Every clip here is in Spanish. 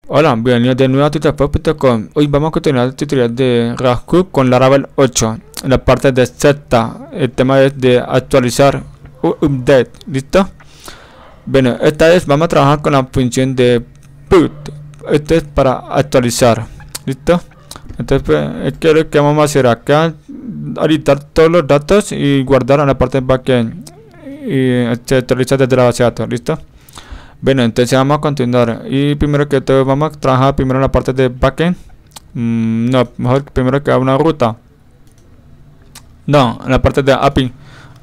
Hola, bienvenidos de nuevo a tutorial.com. Hoy vamos a continuar el tutorial de Rascus con Laravel 8. En la parte de Z, el tema es de actualizar update. ¿Listo? Bueno, esta vez vamos a trabajar con la función de put. Esto es para actualizar. ¿Listo? Entonces, pues, ¿qué es lo que vamos a hacer acá? Editar todos los datos y guardar en la parte de backend. Y se actualiza desde la base de datos. ¿Listo? Bueno, entonces vamos a continuar. Y primero que todo vamos a trabajar primero en la parte de backend. No, mejor primero que una ruta. No, en la parte de API.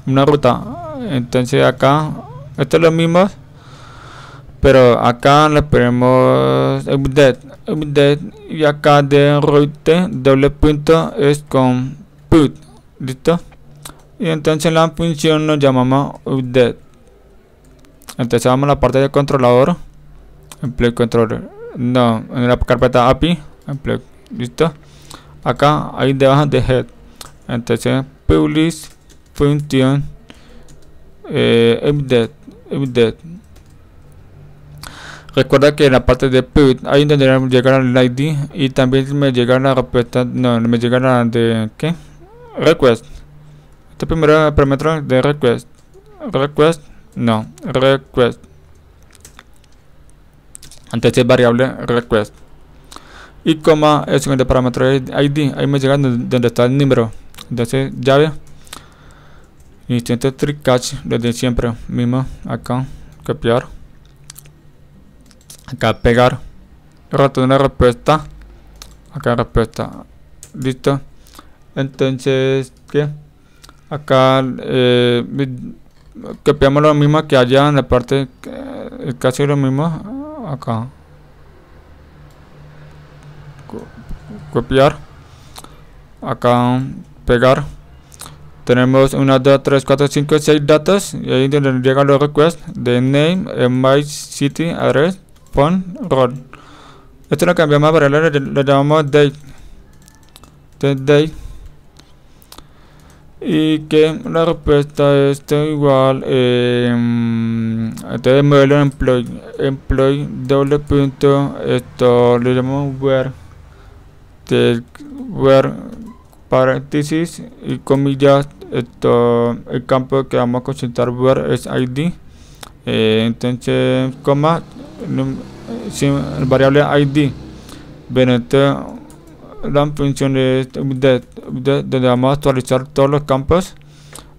Una ruta. Entonces acá, esto es lo mismo. Pero acá le ponemos update. Y acá de route, doble punto es con put. ¿Listo? Y entonces la función nos llamamos update. Entonces vamos a la parte de controlador, employee controller, no, en la carpeta API, employee, listo. Acá ahí debajo de head, entonces publish function update. Recuerda que en la parte de put ahí donde llega el ID y también me llega la respuesta, no me llega la de ¿qué? Request. Este primero parámetro de request. No, request. Entonces variable request. Y coma el segundo parámetro es ID. Ahí me llega donde está el número. Entonces llave. Instinto trick catch desde siempre mismo. Acá copiar. Acá pegar. Retornar respuesta. Acá respuesta. Listo. Entonces, ¿qué? Acá copiamos lo mismo que allá en la parte, casi lo mismo acá. Copiar. Acá pegar. Tenemos 1, 2, 3, 4, 5, 6 datos. Y ahí donde llegan los requests de name, my city, address, phone, role. Esto lo cambiamos a variable, lo llamamos date. Date. Y que la respuesta es igual entonces modelo employee doble punto, esto le llamamos where paréntesis y comillas, esto el campo que vamos a consultar where es id, entonces coma sin variable id. Bueno, la función de update donde vamos a actualizar todos los campos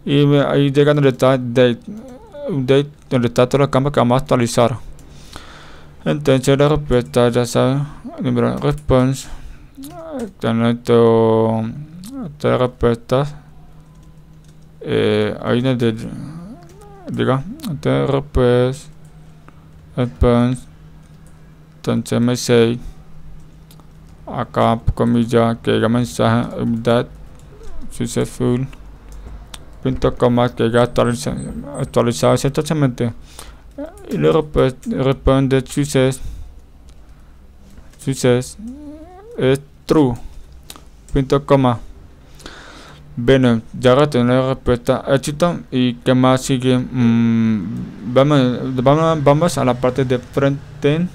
y ahí llega donde está update donde está todos los campos que vamos a actualizar. Entonces la respuesta ya saben, número response, tener todas respuestas ahí donde diga, entonces response, entonces me say acá comilla que llega mensaje update successful punto coma que llega actualizado exactamente y luego pues responde success es true punto coma. Bueno, ya retengo la respuesta éxito. Y que más sigue, vamos a la parte de frontend.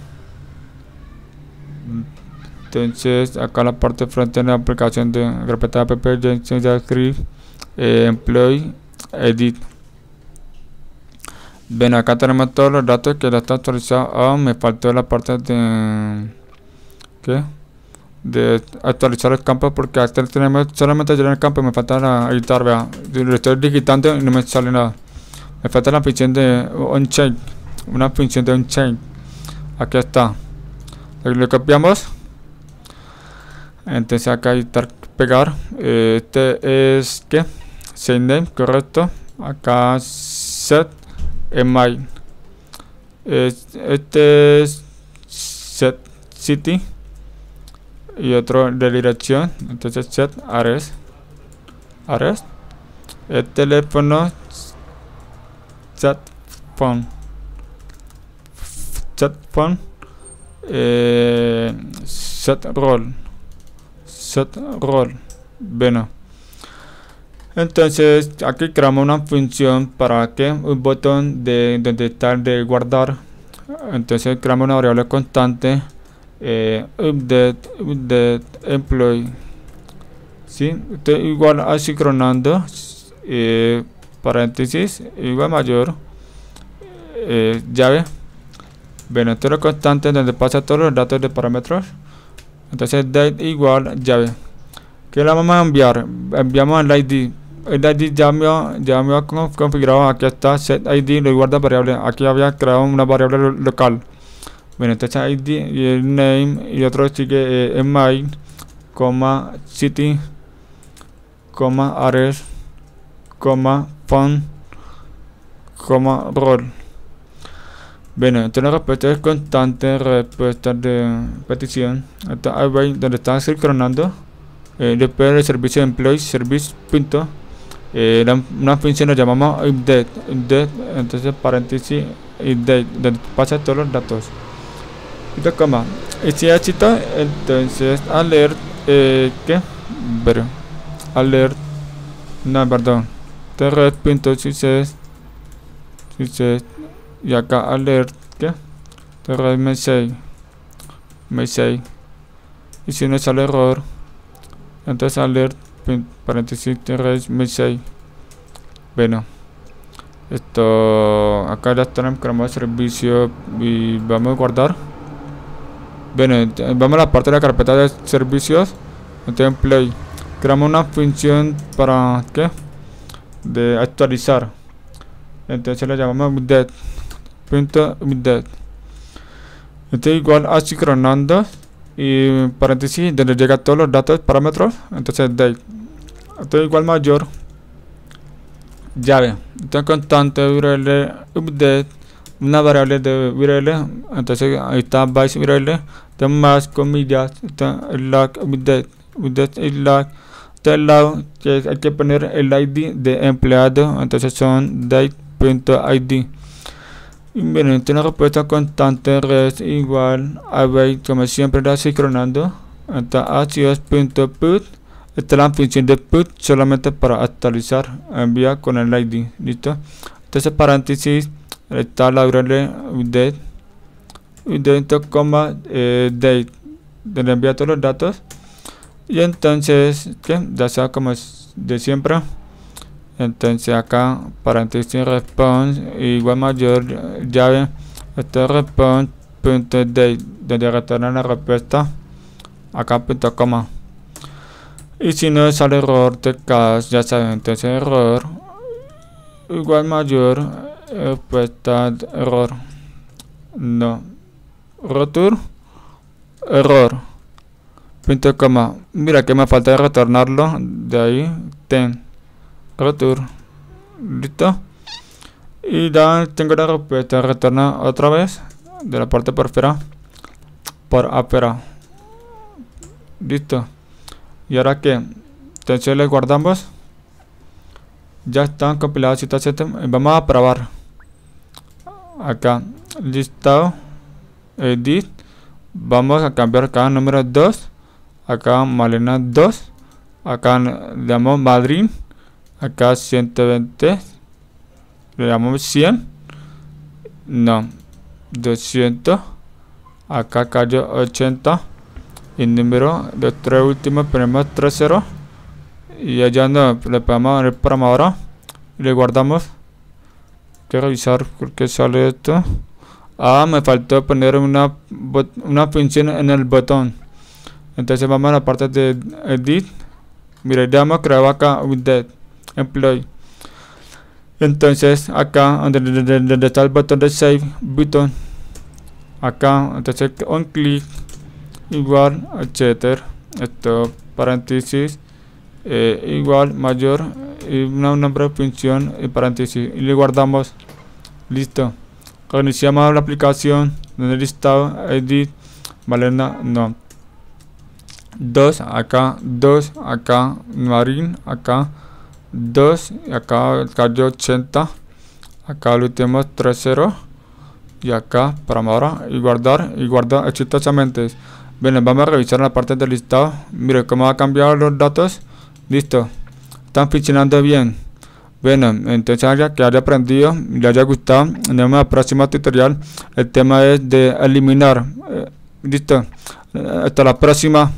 Entonces acá la parte frente de la aplicación de carpeta app JavaScript, employee edit. Ven, acá tenemos todos los datos que ya está actualizado. Me faltó la parte de ¿qué? De actualizar el campo, porque hasta tenemos solamente llenar el campo. Me falta editar, vea, lo estoy digitando y no me sale nada. Me falta la función de onChain, una función de onChain. Aquí está, lo copiamos. Entonces acá editar, pegar, este es que same name, correcto. Acá set my, este es set city y otro de dirección. Entonces set address, el teléfono set phone, set role. Bueno, entonces aquí creamos una función para que un botón de donde está el de guardar. Entonces creamos una variable constante update employee. ¿Sí? Estoy igual asincronando, paréntesis, igual mayor, llave. Bueno, esto es lo constante donde pasa todos los datos de parámetros. Entonces date igual llave. ¿Qué le vamos a enviar? Enviamos el ID. El ID ya me ha configurado. Aquí está set ID, lo guarda variable. Aquí había creado una variable local. Bueno, entonces ID y el name y otro sigue email, city, address, phone, role. Bueno, entonces la respuesta es constante, respuesta de petición. Entonces ahí veis donde está sincronando. Después del servicio de employee service punto, una función la llamamos update, entonces paréntesis update, donde pasa todos los datos. Y coma. Y si éxito, entonces alert, ¿qué? Pero alert, no, perdón, red punto success, y acá alert, ¿qué? Red message, y si no sale error, entonces alert paréntesis red message. Bueno, esto acá ya tenemos el servicio y vamos a guardar. Bueno, vamos a la parte de la carpeta de servicios. Entonces en play creamos una función para ¿qué? De actualizar. Entonces le llamamos update. Entonces igual asincronando y paréntesis donde llega todos los datos parámetros. Entonces date. Entonces igual mayor llave. Entonces constante URL update, una variable de URL. Entonces ahí está base URL, más comillas, el lag update el lag. Del lado que hay que poner el ID de empleado, entonces son date.id. Y bueno, entonces una respuesta constante res igual a wait, como siempre está sincronando. Entonces acios.put, esta es la función de put solamente para actualizar, envía con el ID, listo. Entonces paréntesis está la URL update, date, donde envía todos los datos. Y entonces, ¿qué? Ya sea como es de siempre. Entonces acá, paréntesis response, igual mayor llave, este response.date, donde retorna la respuesta, acá punto coma. Y si no sale error de caso, ya saben, entonces error, igual mayor, respuesta error, no, return, error. Punto coma. Mira que me falta de retornarlo. De ahí ten return. Listo. Y ya tengo la respuesta. Retorna otra vez de la parte por afuera. Listo. Y ahora que entonces le guardamos. Ya están compilados. Vamos a probar. Acá listado edit. Vamos a cambiar cada número 2. Acá Malena 2, acá le damos Madrid, acá 120, le damos 100, no, 200, acá cayó 80, y el número de tres últimos ponemos 30, y allá no, le podemos poner programadora, y le guardamos. Hay que revisar por qué sale esto. Me faltó poner una función en el botón. Entonces vamos a la parte de edit. Mira, ya hemos creado acá update employee. Entonces acá donde está el botón de save button, acá entonces on click igual etcétera, esto paréntesis igual mayor y una nombre de función y paréntesis y le guardamos. Listo. Reiniciamos la aplicación donde listado edit Malena no 2, acá 2, acá Marín, acá 2, acá cayó 80, acá lo tenemos 30 y acá para ahora y guardar exitosamente. Bien, vamos a revisar la parte del listado. Mire cómo ha cambiado los datos. Listo, están funcionando bien. Bueno, entonces ya que haya aprendido y le haya gustado, nos vemos en el próximo tutorial. El tema es de eliminar Listo. Hasta la próxima.